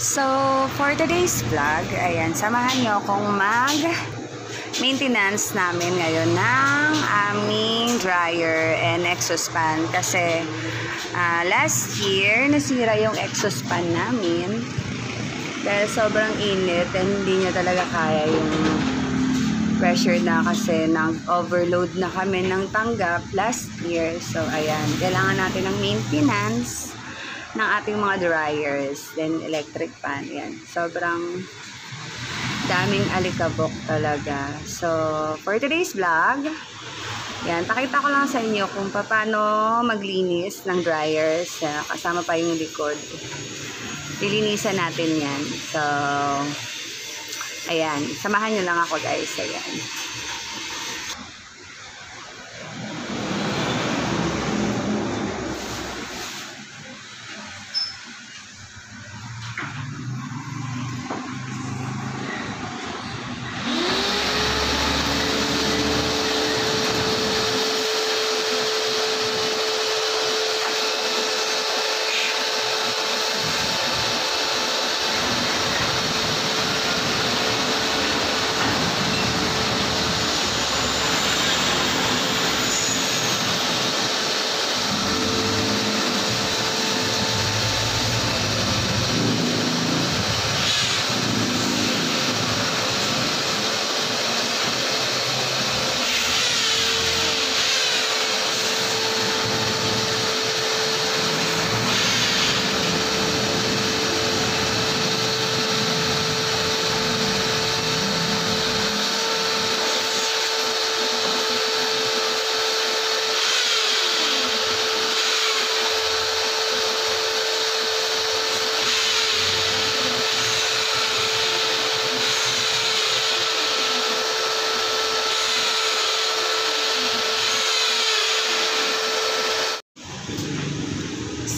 So, for today's vlog, ayan, samahan nyo akong mag-maintenance namin ngayon ng aming dryer and exhaust fan. Kasi, last year, nasira yung exhaust fan namin. Dahil sobrang init and hindi niya talaga kaya yung pressure na kasi nag-overload na kami ng tanggap last year. So, ayan, kailangan natin ng maintenance ng ating mga dryers, then electric fan. Yan, sobrang daming alikabok talaga. So, for today's vlog, yan, pakita ko lang sa inyo kung paano maglinis ng dryers. Kasama pa yung likod. Lilinisan natin yan. So, ayan, samahan nyo lang ako guys. Ayan.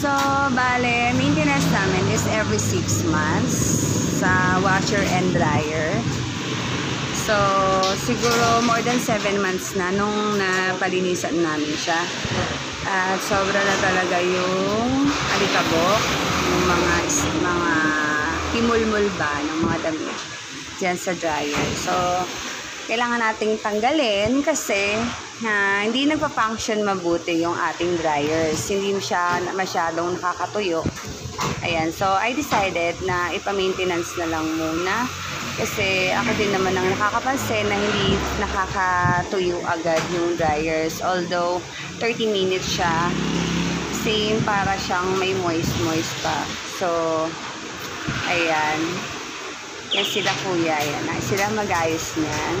So, bale, maintenance namin is every 6 months sa washer and dryer. So, siguro more than 7 months na nung napalinisan namin siya. At sobra na talaga yung alikabok, yung mga himulmul ba ng mga damit dyan sa dryer. So, kailangan nating tanggalin kasi hindi nagpa-function mabuti yung ating dryers. Hindi siya masyadong nakakatuyo. Ayan, so I decided na ipa-maintenance na lang muna. Kasi ako din naman ang nakakapansin na hindi nakakatuyo agad yung dryers. Although 30 minutes siya, same para siyang may moist pa. So, ayan. Yan sila kuya, yan. Sila mag-ayos niyan.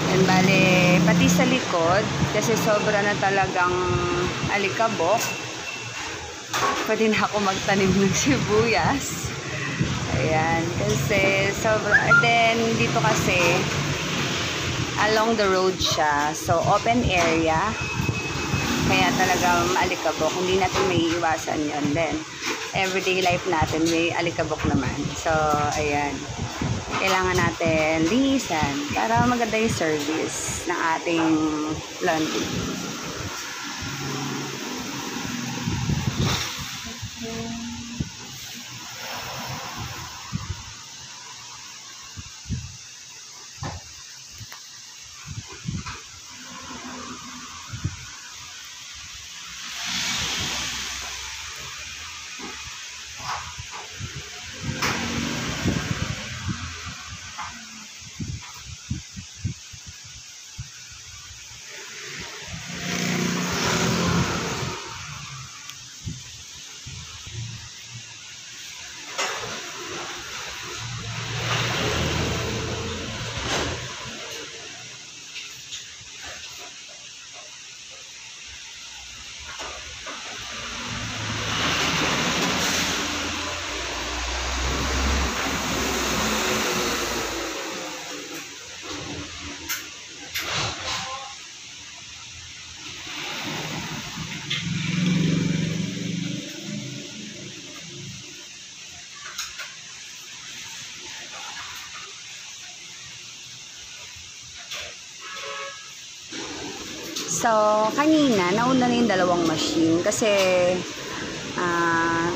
Yan, bale, pati sa likod, kasi sobra na talagang alikabok. Pwede na ako magtanim ng sibuyas. Ayan, kasi sobra. And then, dito kasi, along the road siya. So, open area. Kaya talaga maalikabok. Hindi natin may iwasan yun. Then, everyday life natin may alikabok naman. So, ayan. Kailangan natin linisan para maganda yung service ng ating laundry. So, kanina, nauna na yung dalawang machine kasi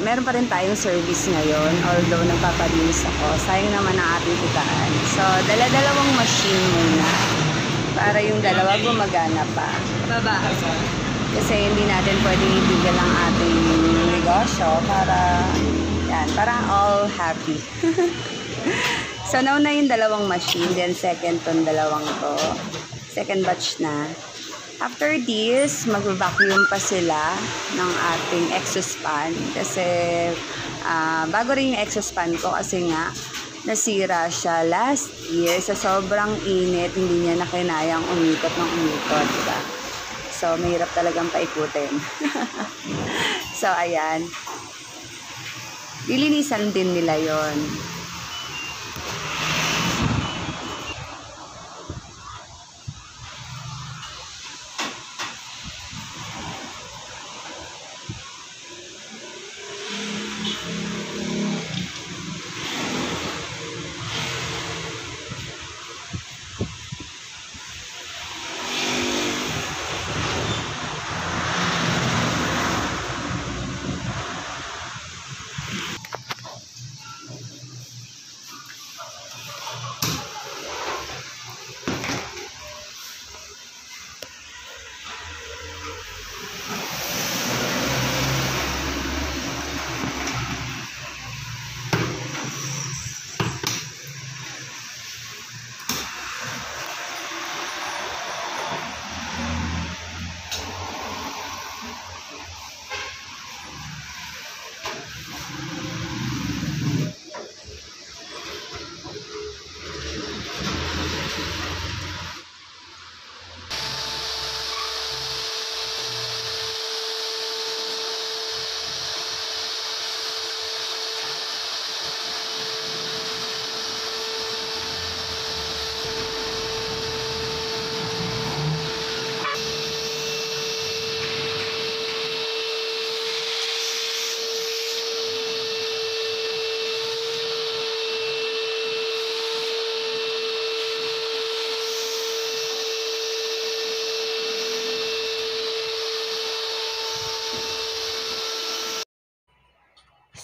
Meron pa rin tayong service ngayon, although nagpapalinis ako. Sayang naman ang ating kitaan. So, dala-dalawang machine muna para yung dalawa gumagana pa. Baba. Kasi hindi natin pwedeng itigil ang ating negosyo para all happy. So, nauna yung dalawang machine, then second tong dalawang to. Second batch na. After this, mag-vacuum pa sila ng ating exhaust fan. Kasi, bago rin yung exhaust fan ko kasi nga, nasira siya last year. Sa sobrang init, hindi niya na kinayang umikot ng umikot. Diba? So, mahirap talagang paikutin. So, ayan. Lilinisan din nila yon.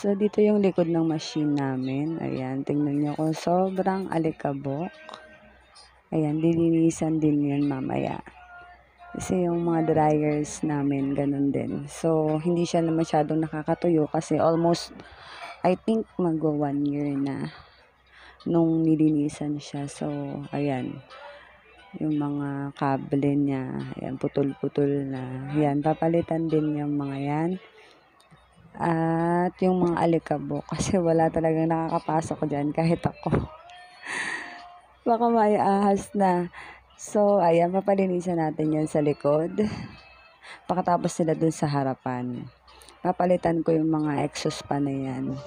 So, dito yung likod ng machine namin. Ayan, tingnan nyo kung sobrang alikabok. Ayan, dilinisan din yun mamaya. Kasi yung mga dryers namin, ganun din. So, hindi siya na masyadong nakakatuyo kasi almost, I think, mag-1 year na nung nilinisan siya. So, ayan. Yung mga kable niya, ayan, putol-putol na. Ayan, papalitan din yung mga yan. At yung mga alikabok, kasi wala talagang nakakapasok dyan kahit ako. Baka may ahas na. So, ayan, papalinisan natin yan sa likod. Pagkatapos sila dun sa harapan. Papalitan ko yung mga exhaust pan na yan.